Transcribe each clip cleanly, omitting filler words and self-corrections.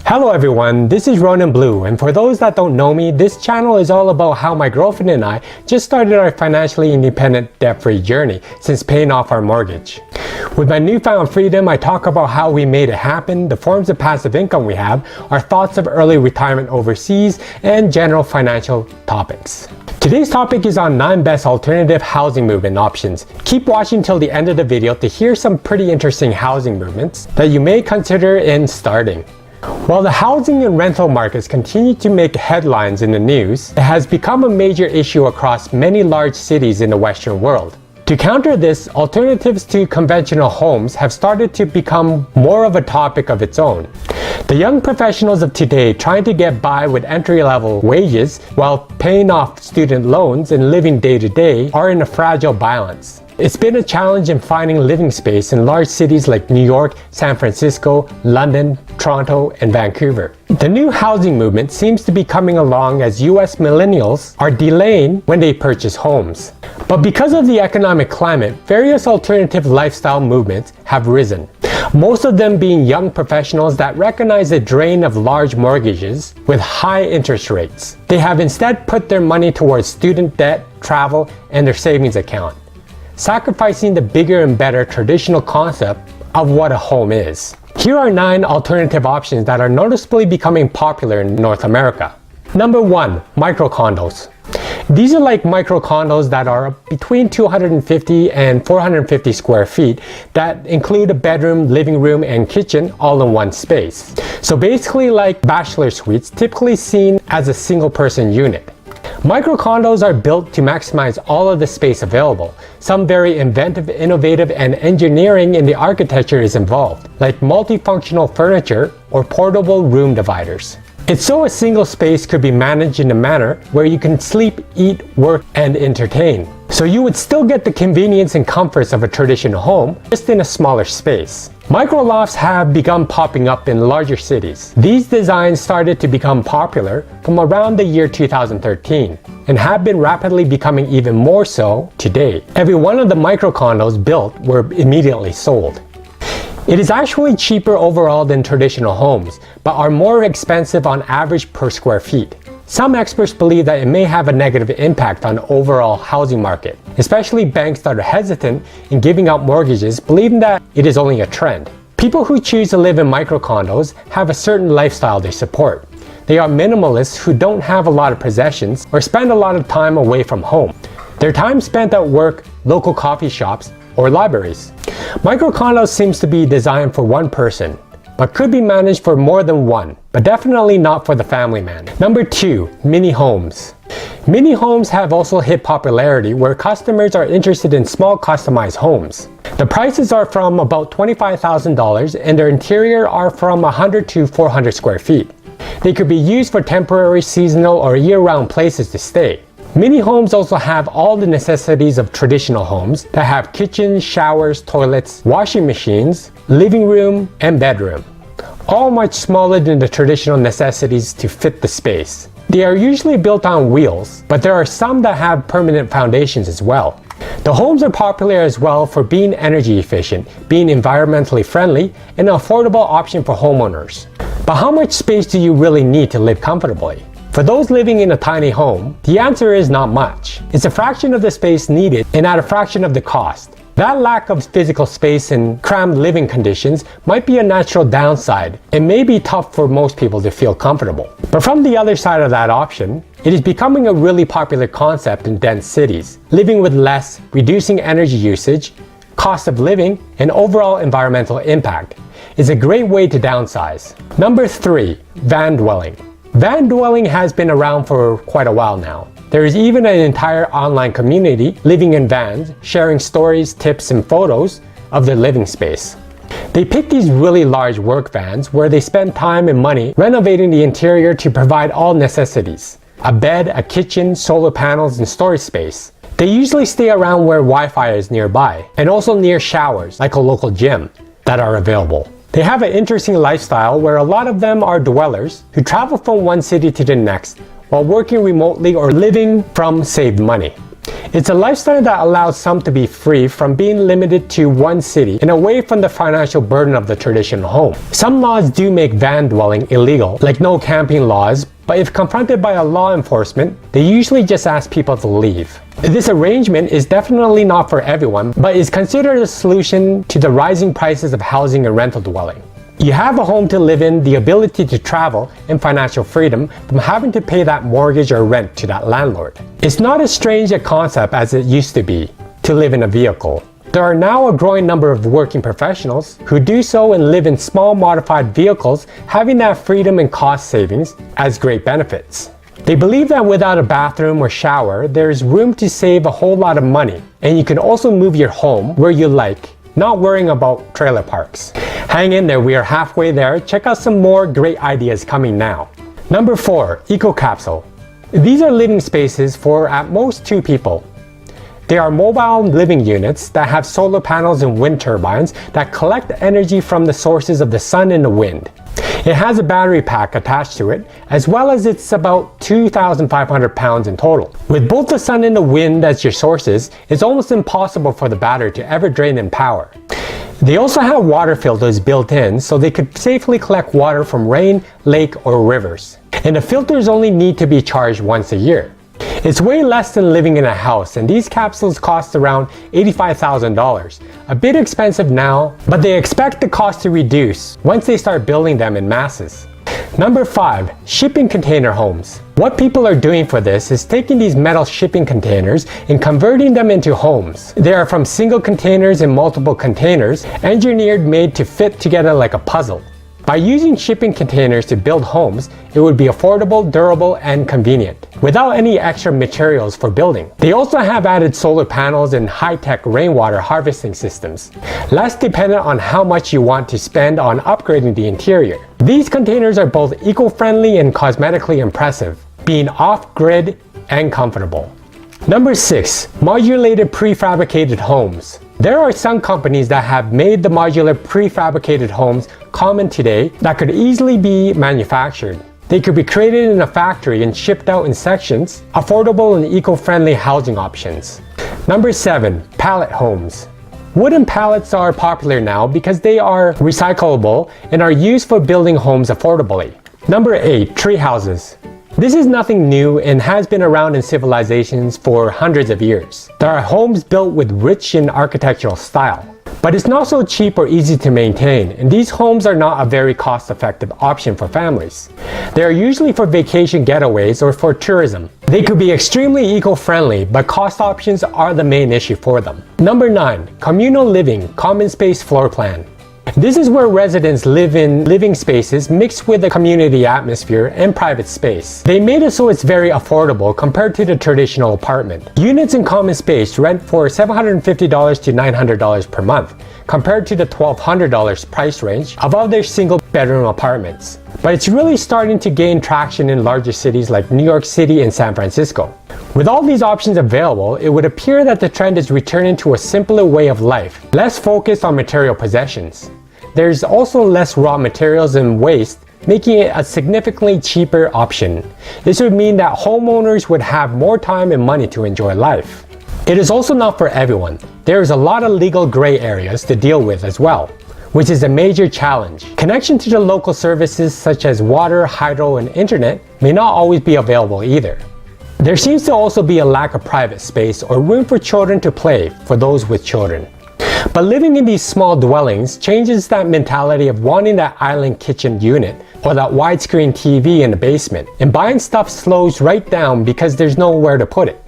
Hello everyone, this is Ronan Blue, and for those that don't know me, this channel is all about how my girlfriend and I just started our financially independent debt-free journey since paying off our mortgage. With my newfound freedom, I talk about how we made it happen, the forms of passive income we have, our thoughts of early retirement overseas, and general financial topics. Today's topic is on 9 best alternative housing movement options. Keep watching till the end of the video to hear some pretty interesting housing movements that you may consider in starting. While the housing and rental markets continue to make headlines in the news, it has become a major issue across many large cities in the Western world. To counter this, alternatives to conventional homes have started to become more of a topic of its own. The young professionals of today trying to get by with entry-level wages while paying off student loans and living day to day are in a fragile balance. It's been a challenge in finding living space in large cities like New York, San Francisco, London, Toronto, and Vancouver. The new housing movement seems to be coming along as US millennials are delaying when they purchase homes. But because of the economic climate, various alternative lifestyle movements have risen. Most of them being young professionals that recognize the drain of large mortgages with high interest rates. They have instead put their money towards student debt, travel, and their savings account, sacrificing the bigger and better traditional concept of what a home is. Here are 9 alternative options that are noticeably becoming popular in North America. Number 1, micro-condos. These are like micro-condos that are between 250 and 450 square feet that include a bedroom, living room, and kitchen all in one space. So basically like bachelor suites, typically seen as a single-person unit. Micro-condos are built to maximize all of the space available. Some very inventive, innovative, and engineering in the architecture is involved, like multifunctional furniture or portable room dividers. It's so a single space could be managed in a manner where you can sleep, eat, work, and entertain. So you would still get the convenience and comforts of a traditional home, just in a smaller space. Micro-lofts have begun popping up in larger cities. These designs started to become popular from around the year 2013 and have been rapidly becoming even more so today. Every one of the micro-condos built were immediately sold. It is actually cheaper overall than traditional homes, but are more expensive on average per square feet. Some experts believe that it may have a negative impact on the overall housing market, especially banks that are hesitant in giving out mortgages, believing that it is only a trend. People who choose to live in micro-condos have a certain lifestyle they support. They are minimalists who don't have a lot of possessions or spend a lot of time away from home. Their time spent at work, local coffee shops, or libraries. Micro-condos seems to be designed for one person, but could be managed for more than one, but definitely not for the family man. Number 2, mini homes. Mini homes have also hit popularity where customers are interested in small customized homes. The prices are from about $25,000 and their interior are from 100 to 400 square feet. They could be used for temporary, seasonal, or year-round places to stay. Mini homes also have all the necessities of traditional homes that have kitchens, showers, toilets, washing machines, living room, and bedroom. All much smaller than the traditional necessities to fit the space. They are usually built on wheels, but there are some that have permanent foundations as well. The homes are popular as well for being energy efficient, being environmentally friendly, and an affordable option for homeowners. But how much space do you really need to live comfortably? For those living in a tiny home, the answer is not much. It's a fraction of the space needed and at a fraction of the cost. That lack of physical space and crammed living conditions might be a natural downside and may be tough for most people to feel comfortable. But from the other side of that option, it is becoming a really popular concept in dense cities. Living with less, reducing energy usage, cost of living, and overall environmental impact is a great way to downsize. Number 3, van dwelling. Van dwelling has been around for quite a while now. There is even an entire online community living in vans, sharing stories, tips, and photos of their living space. They pick these really large work vans where they spend time and money renovating the interior to provide all necessities: a bed, a kitchen, solar panels, and storage space. They usually stay around where Wi-Fi is nearby, and also near showers, like a local gym, that are available. They have an interesting lifestyle where a lot of them are dwellers who travel from one city to the next while working remotely or living from saved money. It's a lifestyle that allows some to be free from being limited to one city and away from the financial burden of the traditional home. Some laws do make van dwelling illegal, like no camping laws, but if confronted by a law enforcement, they usually just ask people to leave. This arrangement is definitely not for everyone, but is considered a solution to the rising prices of housing and rental dwelling. You have a home to live in, the ability to travel, and financial freedom from having to pay that mortgage or rent to that landlord. It's not as strange a concept as it used to be, to live in a vehicle. There are now a growing number of working professionals who do so and live in small modified vehicles, having that freedom and cost savings as great benefits. They believe that without a bathroom or shower, there is room to save a whole lot of money, and you can also move your home where you like, not worrying about trailer parks. Hang in there, we are halfway there. Check out some more great ideas coming now. Number 4, Eco Capsule. These are living spaces for at most 2 people. They are mobile living units that have solar panels and wind turbines that collect energy from the sources of the sun and the wind. It has a battery pack attached to it, as well as it's about 2,500 pounds in total. With both the sun and the wind as your sources, it's almost impossible for the battery to ever drain in power. They also have water filters built in, so they could safely collect water from rain, lake, or rivers. And the filters only need to be charged once a year. It's way less than living in a house, and these capsules cost around $85,000. A bit expensive now, but they expect the cost to reduce once they start building them in masses. Number 5, shipping container homes. What people are doing for this is taking these metal shipping containers and converting them into homes. They are from single containers and multiple containers, engineered made to fit together like a puzzle. By using shipping containers to build homes, it would be affordable, durable, and convenient, without any extra materials for building. They also have added solar panels and high-tech rainwater harvesting systems, less dependent on how much you want to spend on upgrading the interior. These containers are both eco-friendly and cosmetically impressive, being off-grid and comfortable. Number 6, modulated prefabricated homes. There are some companies that have made the modular prefabricated homes common today that could easily be manufactured. They could be created in a factory and shipped out in sections, affordable and eco-friendly housing options. Number 7, pallet homes. Wooden pallets are popular now because they are recyclable and are used for building homes affordably. Number 8, tree houses. This is nothing new and has been around in civilizations for hundreds of years. There are homes built with rich and architectural style. But it's not so cheap or easy to maintain, and these homes are not a very cost-effective option for families. They are usually for vacation getaways or for tourism. They could be extremely eco-friendly, but cost options are the main issue for them. Number 9, communal living, common space floor plan. This is where residents live in living spaces mixed with a community atmosphere and private space. They made it so it's very affordable compared to the traditional apartment. Units in common space rent for $750 to $900 per month, compared to the $1,200 price range of other single bedroom apartments. But it's really starting to gain traction in larger cities like New York City and San Francisco. With all these options available, it would appear that the trend is returning to a simpler way of life, less focused on material possessions. There's also less raw materials and waste, making it a significantly cheaper option. This would mean that homeowners would have more time and money to enjoy life. It is also not for everyone. There is a lot of legal gray areas to deal with as well, which is a major challenge. Connection to the local services such as water, hydro, and internet may not always be available either. There seems to also be a lack of private space or room for children to play for those with children. But living in these small dwellings changes that mentality of wanting that island kitchen unit or that widescreen TV in the basement, and buying stuff slows right down because there's nowhere to put it.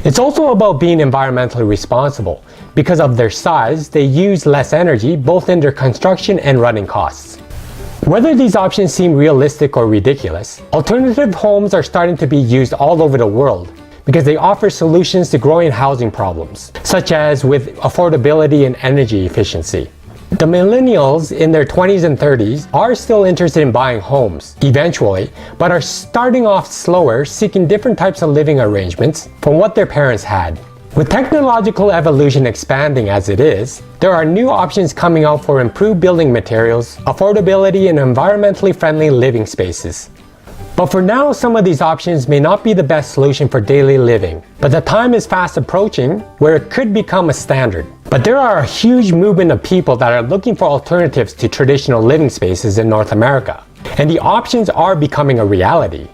It's also about being environmentally responsible. Because of their size, they use less energy both in their construction and running costs. Whether these options seem realistic or ridiculous, alternative homes are starting to be used all over the world because they offer solutions to growing housing problems, such as with affordability and energy efficiency. The millennials in their 20s and 30s are still interested in buying homes, eventually, but are starting off slower, seeking different types of living arrangements from what their parents had. With technological evolution expanding as it is, there are new options coming out for improved building materials, affordability, and environmentally friendly living spaces. But for now, some of these options may not be the best solution for daily living. But the time is fast approaching where it could become a standard. But there are a huge movement of people that are looking for alternatives to traditional living spaces in North America. And the options are becoming a reality.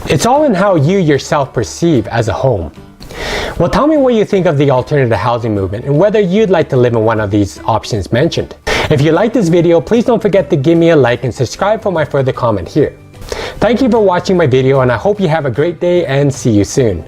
It's all in how you yourself perceive as a home. Well, tell me what you think of the alternative housing movement and whether you'd like to live in one of these options mentioned. If you like this video, please don't forget to give me a like and subscribe for my further comment here. Thank you for watching my video, and I hope you have a great day and see you soon.